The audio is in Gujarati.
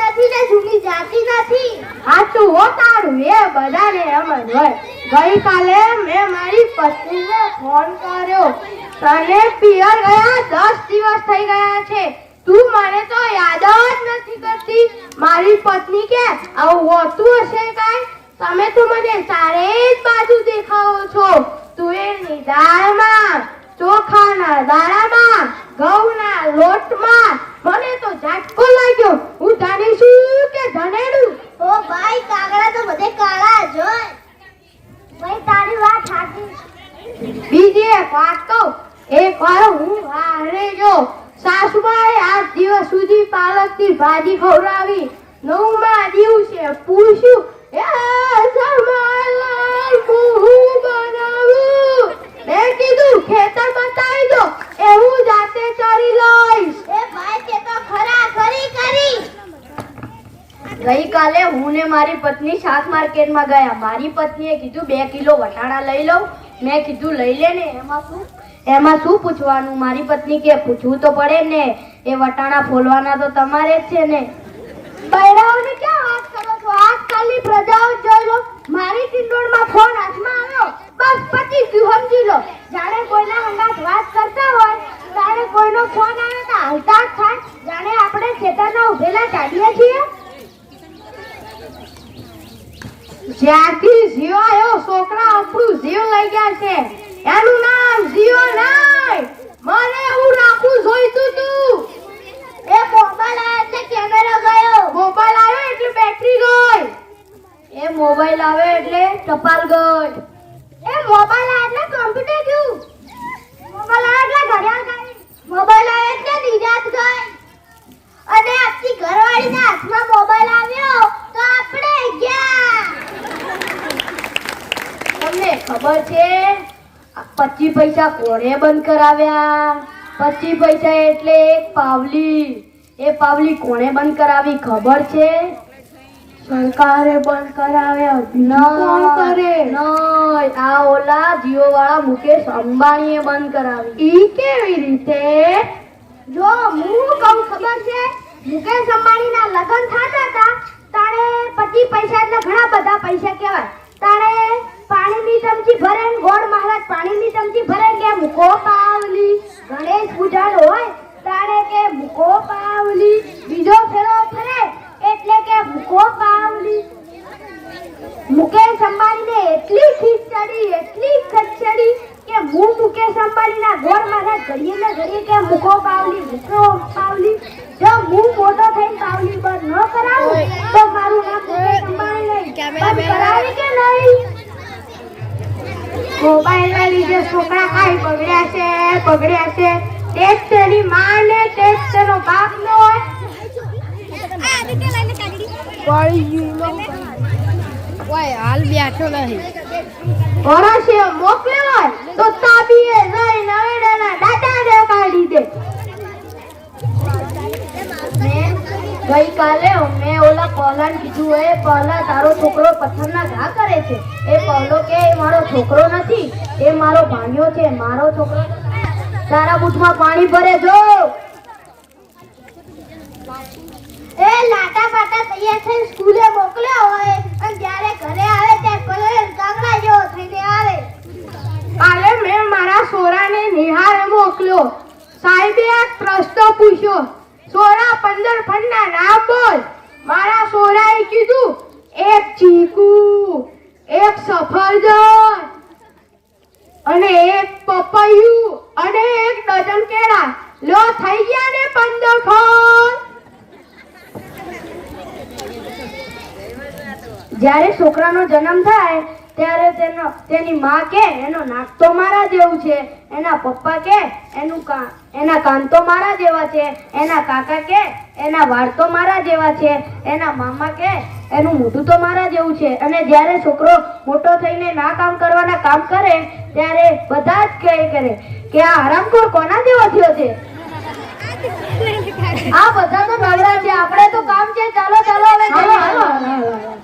નથી ને જૂની જાતિ નથી. સાચું હો તારું, એ બધાને એમ જ હોય. ગઈકાલે મેં મારી પત્નીને ફોન કર્યો, તને પિયર ગયા 10 દિવસ થઈ ગયા છે, તું મને તો યાદ જ નથી કરતી. મારી પત્ની કે આવું હોતું હશે કાંઈ, તમે તો મને ચારે જ બાજુ દેખાવો છો. તુવેરની દાળમાં, ચોખાના દાણામાં, ઘઉંના લોટમાં, મને તો ઝાટકો લાગ્યો. હું જાણીશું કે ધનેડું. ઓ ભાઈ કાગડા તો બધે કાળા જ હોય. ભાઈ તારી વાત સાચી. બીજી એક વાત કહું, એકવાર હું બહારે ગયો, સાસુમાએ 8 દિવસ સુધી પાલકની ભાજી ખવડાવી. 9મા દિવસે પૂછ્યું, એ જમાઈલાલ હું બનાવું? મેં કીધું ખેતર બતાવી દો, એ હું જાતે ચરી લઈશ. એ ભાઈ તે તો ખરા ખરી કરી. ગઈકાલે હું ને મારી પત્ની શાક માર્કેટમાં ગયા. મારી પત્નીએ કીધું 2 કિલો વટાણા લઈ લઉં. મેં કીધું લઈ લે ને, એમાં શું પૂછવાનું? મારી પત્ની કે પૂછવું તો પડે ને, એ વટાણા ફોલવાના તો તમારે જ છે ને. બૈરાઓને ક્યાં વાત કરો છો? આજકાલની પ્રજાઓ જોઈ લો, મારી ટિંડોળમાં ફોન હાથમાં આવ્યો, બસ પતી ગયું, સમજી લો. જાણે કોઈના હંગાત વાત કરતા હોય, જાણે કોઈનો ફોન આવે તો હાલતા જ થાય, જાણે આપણે ખેતરના ઉભેલા ચાડીએ છીએ. જ્યાંથી જીવ આવ્યો, છોકરા આપણું જીવ લઈ ગયા છે. એનું નામ જીવો નહીં, મને એવું રાખવું જોઈતું તું. એ મોબાઈલ આવ્યો એટલે કેમેરો ગયો, મોબાઈલ આવ્યો એટલે બેટરી ગઈ, એ મોબાઈલ આવે એટલે ટપાલ ગઈ, એ મોબાઈલ આવ્યો એટલે કમ્પ્યુટર ગયું, મોબાઈલ આવ્યો એટલે ઘડિયાળ ગઈ, મોબાઈલ આવ્યો એટલે નિરાત ગઈ. અને આપણી ઘરવાળીના હાથમાં મોબાઈલ આવ્યો તો આપણે ગયા. તમને ખબર છે 25 પૈસા કોણે બંધ કરાવ્યા? 25 પૈસા એટલે એક પાવલી. એ પાવલી કોણે બંધ કરાવી ખબર છે? સરકારે બંધ કરાવ્યા. કોણ કરે? નહીં, આ ઓલા જીઓ વાળા મુકેશ અંબાણીએ બંધ કરાવી. ઈ કેવી રીતે? જો હું કહું ખબર છે, મુકેશ અંબાણીના લગ્ન થતા હતા તાણે 25 પૈસા એટલે ઘણા બધા પૈસા કહેવાય. તાણે પાણીની ચમચી ભરે, ગોળ મહારાજ પાણીની ચમચી ભરે કે મૂકો પાવલી. ગણેશ પૂજન હોય તાણે કે મૂકો પાવલી. બીજો ફેરો ફરે એટલે કે મૂકો પાવલી. મુકેશ અંબાણીને એટલી ખીચ ચડી કે હું મુકેશ અંબાણીના ગોળ મહારાજ ઘડીએ ને ઘડીએ કે મૂકો પાવલી, મૂકો પાવલી. જો હું મોટો થઈને પાવલી બંધ ન કરાવું તો મારું નામ મુકેશ અંબાણી નહીં. બંધ કરાવી કે નહીં? મોબાઈલ ના લીધે છોકરા કાંઈ બગડ્યા છે. ટેસ્ટ તેની માં ને ટેસ્ટ તેનો બાપ નો હોય. હાલ બેઠો નહીં. વરસે મોકલ્યો હોય તો તાબીએ જઈ નવેડાના દાદાને કાઢી દે. ગઈકાલે મેં ઓલા પહલાને કીધું, એ પહલા તારો છોકરો પથ્થરના ઘા કરે છે. એ પહલો કે એ મારો છોકરો નથી, એ મારો ભાણિયો છે. મારો છોકરો તારા બૂથમાં પાણી ભરે જો. એ લાટા પાટા તૈયાર થઈને સ્કૂલે મોકલ્યો હોય અને જ્યારે ઘરે આવે ત્યારે પલળે કાગડા જેવો થઈને આવે. કાલે મેં મારા સોરાને નિહાળે મોકલ્યો. સાહેબે એક પ્રશ્ન પૂછ્યો, સોરા 15 ફળના નામ બોલ. મારા સોરાએ કીધું, એક ચીકુ, એક સફરજન અને એક પપૈયું અને એક ડઝન કેળા. લો થઈ ગયા ને 15 ફળ. જ્યારે છોકરાનો જન્મ થાય ત્યારે તેની માં કે એનો નાક તો મારા જેવું છે, એના પપ્પા કે એના કાન તો મારા જેવા છે, એના કાકા કે એના વાળ તો મારા જેવા છે, એના મામા કે એનું મોઢું તો મારા જેવું છે. અને જ્યારે છોકરો મોટો થઈને ના કામ કરવાના કામ કરે ત્યારે બધા જ કરે કે આ હરામખોર કોના જેવો થયો છે. આ બધા તો નવરા છે, આપણે તો કામ છે. ચાલો હવે જઈએ.